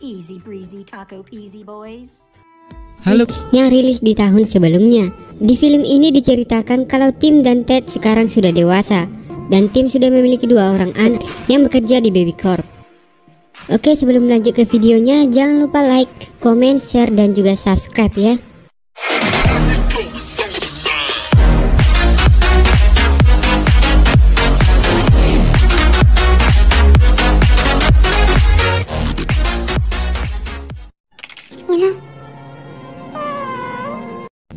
Easy breezy taco peasy boys. Halo, yang rilis di tahun sebelumnya. Di film ini diceritakan kalau Tim dan Ted sekarang sudah dewasa dan Tim sudah memiliki 2 orang anak yang bekerja di Baby Corp. Oke, sebelum lanjut ke videonya, jangan lupa like, komen, share, dan juga subscribe ya.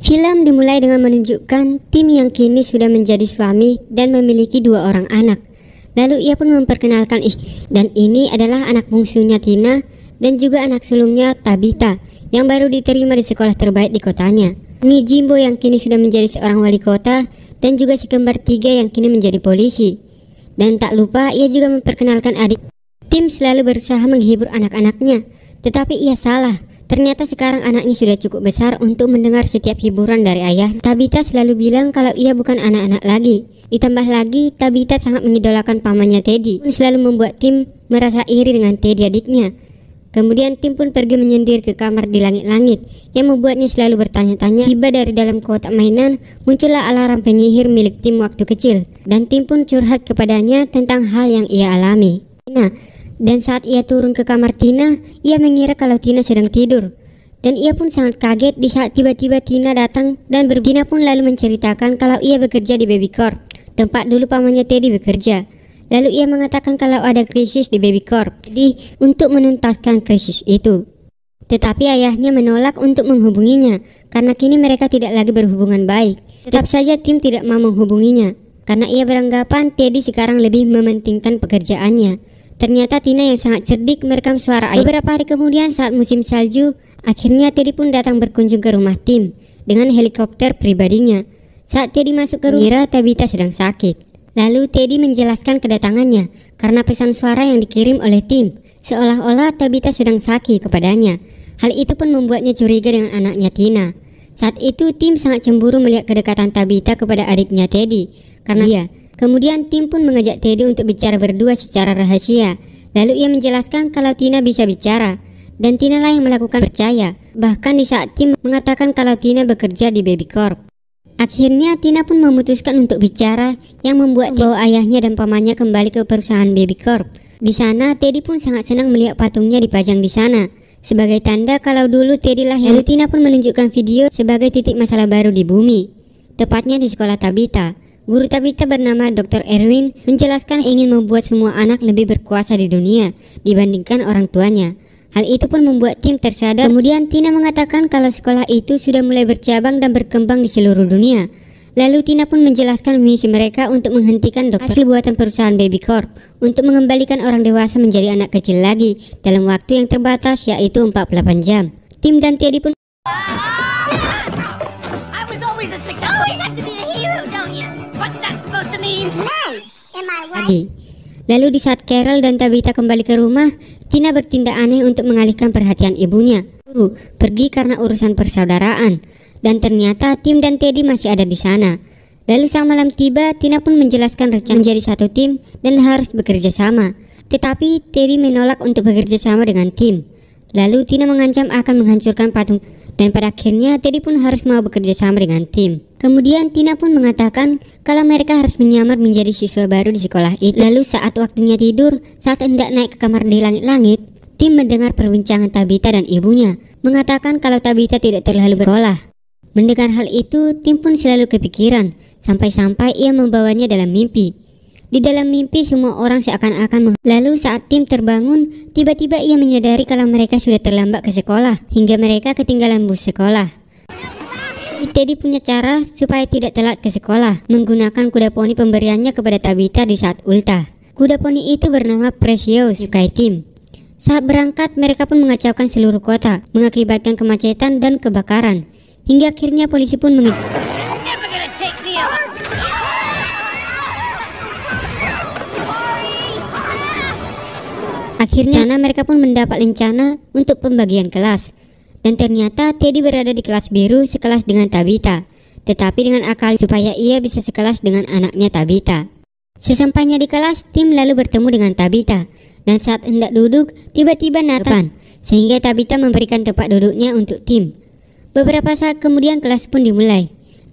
Film dimulai dengan menunjukkan Tim yang kini sudah menjadi suami dan memiliki 2 orang anak. Lalu ia pun memperkenalkan istri, dan ini adalah anak bungsunya Tina dan juga anak sulungnya Tabitha yang baru diterima di sekolah terbaik di kotanya. Ini Jimbo yang kini sudah menjadi seorang wali kota dan juga si kembar 3 yang kini menjadi polisi. Dan tak lupa ia juga memperkenalkan adik. Tim selalu berusaha menghibur anak-anaknya, tetapi ia salah. Ternyata sekarang anaknya sudah cukup besar untuk mendengar setiap hiburan dari ayah. Tabitha selalu bilang kalau ia bukan anak-anak lagi. Ditambah lagi, Tabitha sangat mengidolakan pamannya Teddy. Selalu membuat Tim merasa iri dengan Teddy adiknya. Kemudian Tim pun pergi menyendiri ke kamar di langit-langit, yang membuatnya selalu bertanya-tanya. Tiba dari dalam kotak mainan, muncullah alarm penyihir milik Tim waktu kecil. Dan Tim pun curhat kepadanya tentang hal yang ia alami. Dan saat ia turun ke kamar Tina, ia mengira kalau Tina sedang tidur. Dan ia pun sangat kaget di saat tiba-tiba Tina datang dan Tina pun lalu menceritakan kalau ia bekerja di Baby Corp, tempat dulu pamannya Teddy bekerja. Lalu ia mengatakan kalau ada krisis di Baby Corp, jadi untuk menuntaskan krisis itu. Tetapi ayahnya menolak untuk menghubunginya, karena kini mereka tidak lagi berhubungan baik. Tetap saja Tim tidak mau menghubunginya, karena ia beranggapan Teddy sekarang lebih mementingkan pekerjaannya. Ternyata Tina yang sangat cerdik merekam suara ayah. Beberapa hari kemudian saat musim salju, akhirnya Teddy pun datang berkunjung ke rumah Tim dengan helikopter pribadinya. Saat Teddy masuk ke rumah, Tabitha sedang sakit. Lalu Teddy menjelaskan kedatangannya karena pesan suara yang dikirim oleh Tim, seolah-olah Tabitha sedang sakit kepadanya. Hal itu pun membuatnya curiga dengan anaknya Tina. Saat itu Tim sangat cemburu melihat kedekatan Tabitha kepada adiknya Teddy karena dia. Kemudian Tim pun mengajak Teddy untuk bicara berdua secara rahasia. Lalu ia menjelaskan kalau Tina bisa bicara, dan Tina lah yang melakukan percaya. Bahkan di saat Tim mengatakan kalau Tina bekerja di Baby Corp. Akhirnya Tina pun memutuskan untuk bicara, yang membuat bawa ayahnya dan pamannya kembali ke perusahaan Baby Corp. Di sana Teddy pun sangat senang melihat patungnya dipajang di sana, sebagai tanda kalau dulu Teddy lah yang. Lalu Tina pun menunjukkan video sebagai titik masalah baru di bumi, tepatnya di sekolah Tabitha. Guru Tabitha bernama Dr. Erwin menjelaskan ingin membuat semua anak lebih berkuasa di dunia dibandingkan orang tuanya. Hal itu pun membuat Tim tersadar. Kemudian Tina mengatakan kalau sekolah itu sudah mulai bercabang dan berkembang di seluruh dunia. Lalu Tina pun menjelaskan misi mereka untuk menghentikan hasil buatan perusahaan Baby Corp untuk mengembalikan orang dewasa menjadi anak kecil lagi dalam waktu yang terbatas, yaitu 48 jam. Tim dan Teddy pun lagi. Lalu di saat Carol dan Tabitha kembali ke rumah, Tina bertindak aneh untuk mengalihkan perhatian ibunya. Pergi karena urusan persaudaraan. Dan ternyata Tim dan Teddy masih ada di sana. Lalu saat malam tiba, Tina pun menjelaskan rencana menjadi satu tim dan harus bekerja sama. Tetapi Teddy menolak untuk bekerja sama dengan Tim. Lalu Tina mengancam akan menghancurkan patung. Dan pada akhirnya Teddy pun harus mau bekerja sama dengan Tim. Kemudian Tina pun mengatakan kalau mereka harus menyamar menjadi siswa baru di sekolah itu. Lalu saat waktunya tidur, saat hendak naik ke kamar di langit-langit, Tim mendengar perbincangan Tabitha dan ibunya, mengatakan kalau Tabitha tidak terlalu bersekolah. Mendengar hal itu, Tim pun selalu kepikiran, sampai-sampai ia membawanya dalam mimpi. Di dalam mimpi semua orang seakan-akan Lalu saat Tim terbangun, tiba-tiba ia menyadari kalau mereka sudah terlambat ke sekolah, hingga mereka ketinggalan bus sekolah. Teddy punya cara supaya tidak telat ke sekolah, menggunakan kuda poni pemberiannya kepada Tabitha di saat ultah. Kuda poni itu bernama Precious, disukai Tim. Saat berangkat, mereka pun mengacaukan seluruh kota, mengakibatkan kemacetan dan kebakaran, hingga akhirnya polisi pun Akhirnya mereka pun mendapat rencana untuk pembagian kelas. Dan ternyata Teddy berada di kelas biru sekelas dengan Tabitha, tetapi dengan akal supaya ia bisa sekelas dengan anaknya Tabitha. Sesampainya di kelas, Tim lalu bertemu dengan Tabitha. Dan saat hendak duduk, tiba-tiba Nathan, sehingga Tabitha memberikan tempat duduknya untuk Tim. Beberapa saat kemudian kelas pun dimulai.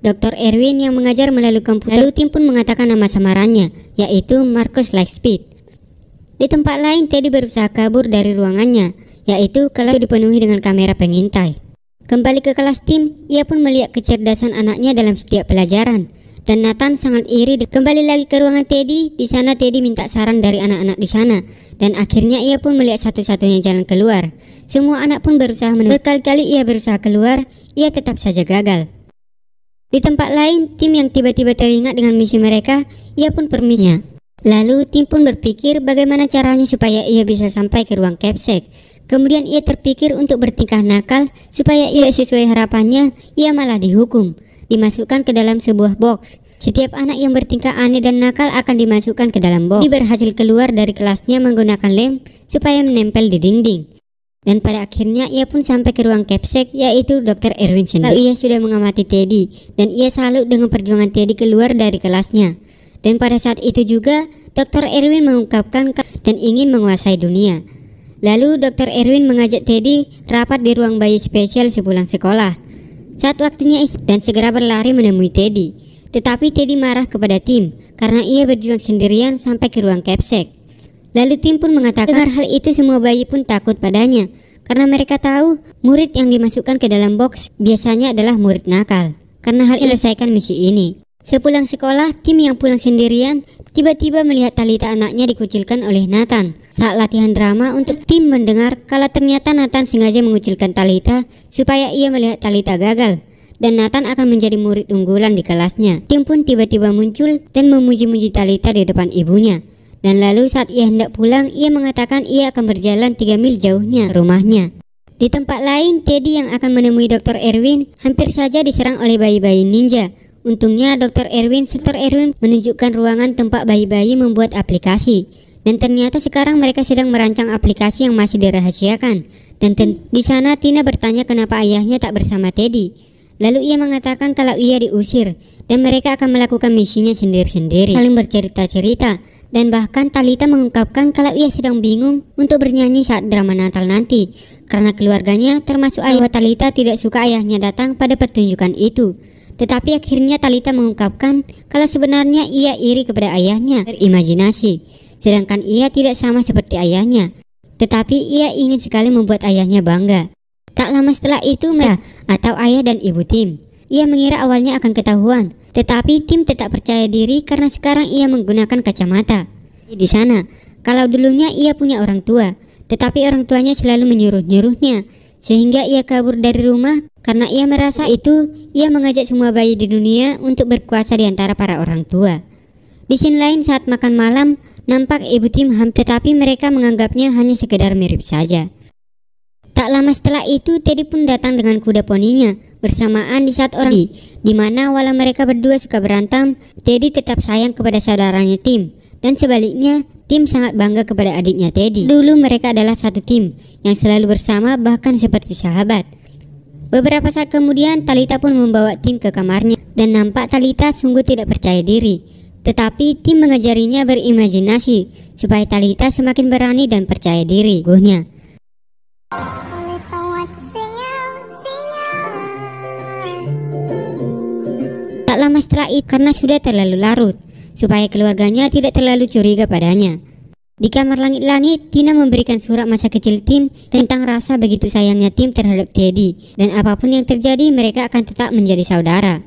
Dr. Erwin yang mengajar melalui komputer, lalu Tim pun mengatakan nama samarannya, yaitu Marcus Lightspeed. Di tempat lain, Teddy berusaha kabur dari ruangannya, yaitu kelas dipenuhi dengan kamera pengintai. Kembali ke kelas Tim, ia pun melihat kecerdasan anaknya dalam setiap pelajaran. Dan Nathan sangat iri. Kembali lagi ke ruangan Teddy. Di sana Teddy minta saran dari anak-anak di sana. Dan akhirnya ia pun melihat satu-satunya jalan keluar. Semua anak pun berusaha menunggu. Berkali-kali ia berusaha keluar, ia tetap saja gagal. Di tempat lain, Tim yang tiba-tiba teringat dengan misi mereka, ia pun permisinya. Lalu Tim pun berpikir bagaimana caranya supaya ia bisa sampai ke ruang Capsec. Kemudian ia terpikir untuk bertingkah nakal supaya ia sesuai harapannya, ia malah dihukum. Dimasukkan ke dalam sebuah box. Setiap anak yang bertingkah aneh dan nakal akan dimasukkan ke dalam box. Dia berhasil keluar dari kelasnya menggunakan lem supaya menempel di dinding. Dan pada akhirnya ia pun sampai ke ruang Capsec, yaitu Dr. Erwin sendiri. Lalu ia sudah mengamati Teddy dan ia salut dengan perjuangan Teddy keluar dari kelasnya. Dan pada saat itu juga Dr. Erwin mengungkapkan dan ingin menguasai dunia. Lalu Dr. Erwin mengajak Teddy rapat di ruang bayi spesial sepulang sekolah. Saat waktunya dan segera berlari menemui Teddy. Tetapi Teddy marah kepada Tim karena ia berjuang sendirian sampai ke ruang Capsec. Lalu Tim pun mengatakan hal itu semua bayi pun takut padanya karena mereka tahu murid yang dimasukkan ke dalam box biasanya adalah murid nakal. Karena hal ini selesaikan misi ini. Sepulang sekolah, Tim yang pulang sendirian tiba-tiba melihat Talitha anaknya dikucilkan oleh Nathan. Saat latihan drama untuk Tim mendengar kalau ternyata Nathan sengaja mengucilkan Talitha supaya ia melihat Talitha gagal. Dan Nathan akan menjadi murid unggulan di kelasnya. Tim pun tiba-tiba muncul dan memuji-muji Talitha di depan ibunya. Dan lalu saat ia hendak pulang, ia mengatakan ia akan berjalan 3 mil jauhnya ke rumahnya. Di tempat lain, Teddy yang akan menemui Dr. Erwin hampir saja diserang oleh bayi-bayi ninja. Untungnya Dr. Erwin menunjukkan ruangan tempat bayi-bayi membuat aplikasi. Dan ternyata sekarang mereka sedang merancang aplikasi yang masih dirahasiakan. Dan di sana Tina bertanya kenapa ayahnya tak bersama Teddy. Lalu ia mengatakan kalau ia diusir dan mereka akan melakukan misinya sendiri-sendiri, saling bercerita-cerita. Dan bahkan Talitha mengungkapkan kalau ia sedang bingung untuk bernyanyi saat drama Natal nanti. Karena keluarganya termasuk ayah Talitha tidak suka ayahnya datang pada pertunjukan itu. Tetapi akhirnya Talitha mengungkapkan kalau sebenarnya ia iri kepada ayahnya berimajinasi, sedangkan ia tidak sama seperti ayahnya. Tetapi ia ingin sekali membuat ayahnya bangga. Tak lama setelah itu mereka atau ayah dan ibu Tim. Ia mengira awalnya akan ketahuan, tetapi Tim tetap percaya diri karena sekarang ia menggunakan kacamata. Di sana, kalau dulunya ia punya orang tua, tetapi orang tuanya selalu menyuruh-nyuruhnya, sehingga ia kabur dari rumah. Karena ia merasa itu, ia mengajak semua bayi di dunia untuk berkuasa di antara para orang tua. Di scene lain saat makan malam, nampak ibu Tim tetapi mereka menganggapnya hanya sekedar mirip saja. Tak lama setelah itu, Teddy pun datang dengan kuda poninya, bersamaan di saat orang di mana walau mereka berdua suka berantem, Teddy tetap sayang kepada saudaranya Tim. Dan sebaliknya, Tim sangat bangga kepada adiknya Teddy. Dulu mereka adalah satu tim, yang selalu bersama bahkan seperti sahabat. Beberapa saat kemudian Talitha pun membawa Tim ke kamarnya dan nampak Talitha sungguh tidak percaya diri. Tetapi Tim mengajarinya berimajinasi supaya Talitha semakin berani dan percaya diri. Tak lama setelah itu karena sudah terlalu larut supaya keluarganya tidak terlalu curiga padanya. Di kamar langit-langit, Tina memberikan surat masa kecil Tim tentang rasa begitu sayangnya Tim terhadap Teddy. Dan apapun yang terjadi, mereka akan tetap menjadi saudara.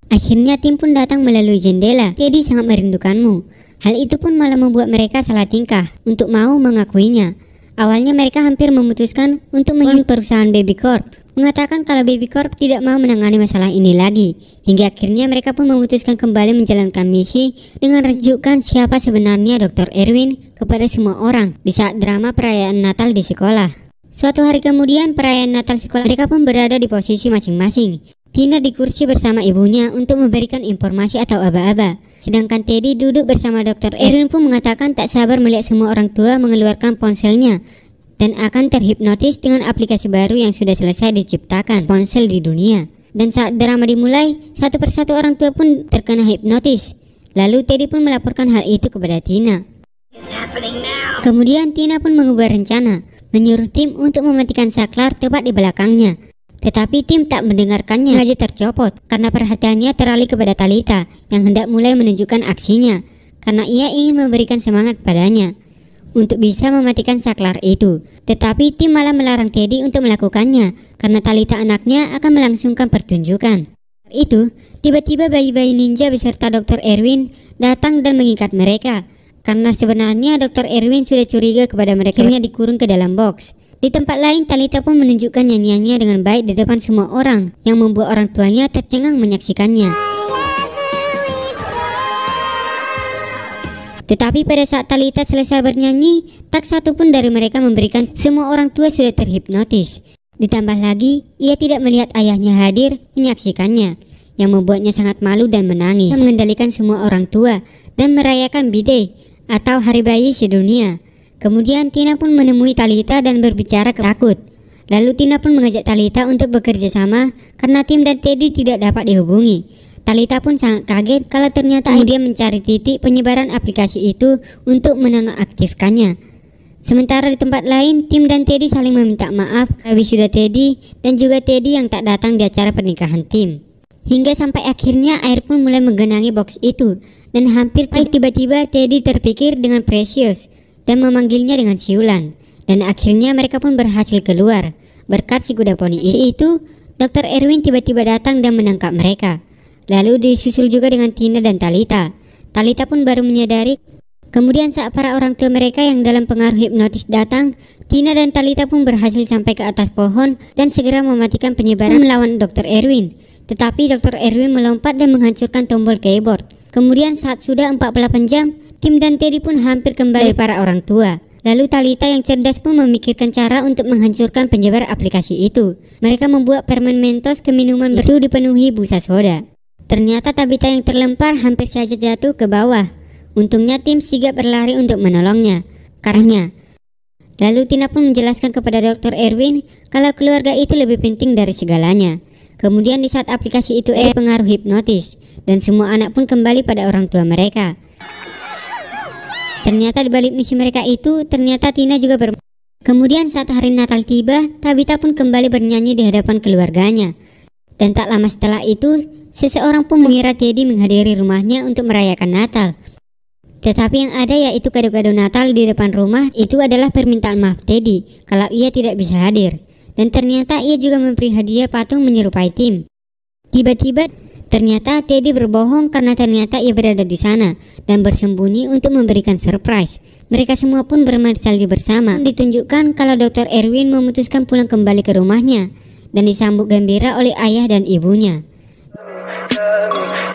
Akhirnya Tim pun datang melalui jendela. Teddy sangat merindukanmu. Hal itu pun malah membuat mereka salah tingkah untuk mau mengakuinya. Awalnya mereka hampir memutuskan untuk menyuruh perusahaan Baby Corp, mengatakan kalau Baby Corp tidak mau menangani masalah ini lagi. Hingga akhirnya mereka pun memutuskan kembali menjalankan misi dengan menunjukkan siapa sebenarnya Dr. Erwin kepada semua orang di saat drama perayaan Natal di sekolah. Suatu hari kemudian perayaan Natal sekolah, mereka pun berada di posisi masing-masing. Tina di kursi bersama ibunya untuk memberikan informasi atau aba-aba. Sedangkan Teddy duduk bersama Dr. Erwin pun mengatakan tak sabar melihat semua orang tua mengeluarkan ponselnya dan akan terhipnotis dengan aplikasi baru yang sudah selesai diciptakan ponsel di dunia. Dan saat drama dimulai, satu persatu orang tua pun terkena hipnotis. Lalu Teddy pun melaporkan hal itu kepada Tina. Kemudian Tina pun mengubah rencana, menyuruh tim untuk mematikan saklar tepat di belakangnya. Tetapi tim tak mendengarkannya, sengaja tercopot karena perhatiannya teralih kepada Talita yang hendak mulai menunjukkan aksinya, karena ia ingin memberikan semangat padanya untuk bisa mematikan saklar itu. Tetapi tim malah melarang Teddy untuk melakukannya karena Talita anaknya akan melangsungkan pertunjukan. Itu, tiba-tiba bayi-bayi ninja beserta Dr. Erwin datang dan mengikat mereka. Karena sebenarnya Dr. Erwin sudah curiga kepada mereka, akhirnya dikurung ke dalam box. Di tempat lain, Talita pun menunjukkan nyanyiannya dengan baik di depan semua orang, yang membuat orang tuanya tercengang menyaksikannya. Tetapi pada saat Talita selesai bernyanyi, tak satu pun dari mereka memberikan, semua orang tua sudah terhipnotis. Ditambah lagi, ia tidak melihat ayahnya hadir menyaksikannya, yang membuatnya sangat malu dan menangis. Ia mengendalikan semua orang tua dan merayakan B-Day atau Hari Bayi Sedunia. Kemudian Tina pun menemui Talita dan berbicara takut. Lalu Tina pun mengajak Talita untuk bekerja sama karena Tim dan Teddy tidak dapat dihubungi. Talita pun sangat kaget kalau ternyata dia mencari titik penyebaran aplikasi itu untuk menonaktifkannya. Sementara di tempat lain, Tim dan Teddy saling meminta maaf karena wisuda Teddy dan juga Teddy yang tak datang di acara pernikahan Tim. Hingga sampai akhirnya air pun mulai menggenangi box itu, dan hampir tiba-tiba Teddy terpikir dengan Precious dan memanggilnya dengan siulan, dan akhirnya mereka pun berhasil keluar. Berkat si kuda poni itu, Dr. Erwin tiba-tiba datang dan menangkap mereka. Lalu disusul juga dengan Tina dan Talita. Talita pun baru menyadari. Kemudian saat para orang tua mereka yang dalam pengaruh hipnotis datang, Tina dan Talita pun berhasil sampai ke atas pohon dan segera mematikan penyebaran melawan Dr. Erwin. Tetapi Dr. Erwin melompat dan menghancurkan tombol keyboard. Kemudian saat sudah 48 jam, Tim dan Teddy pun hampir kembali para orang tua. Lalu Talita yang cerdas pun memikirkan cara untuk menghancurkan penyebar aplikasi itu. Mereka membuat permen Mentos ke minuman itu dipenuhi busa soda. Ternyata Tabitha yang terlempar hampir saja jatuh ke bawah. Untungnya Tim sigap berlari untuk menolongnya. Karena lalu Tina pun menjelaskan kepada Dr. Erwin kalau keluarga itu lebih penting dari segalanya. Kemudian di saat aplikasi itu pengaruh hipnotis, dan semua anak pun kembali pada orang tua mereka. Ternyata di balik misi mereka itu, ternyata Tina juga Kemudian saat hari Natal tiba, Tabitha pun kembali bernyanyi di hadapan keluarganya. Dan tak lama setelah itu, seseorang pun mengira Teddy menghadiri rumahnya untuk merayakan Natal. Tetapi yang ada yaitu kado-kado Natal di depan rumah itu adalah permintaan maaf Teddy kalau ia tidak bisa hadir. Dan ternyata ia juga memberi hadiah patung menyerupai Tim. Tiba-tiba ternyata Teddy berbohong karena ternyata ia berada di sana dan bersembunyi untuk memberikan surprise. Mereka semua pun bermain salju bersama. Ditunjukkan kalau Dr. Erwin memutuskan pulang kembali ke rumahnya dan disambut gembira oleh ayah dan ibunya.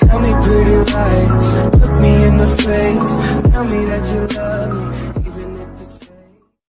Tell me pretty lies, look me in the face, tell me that you love me.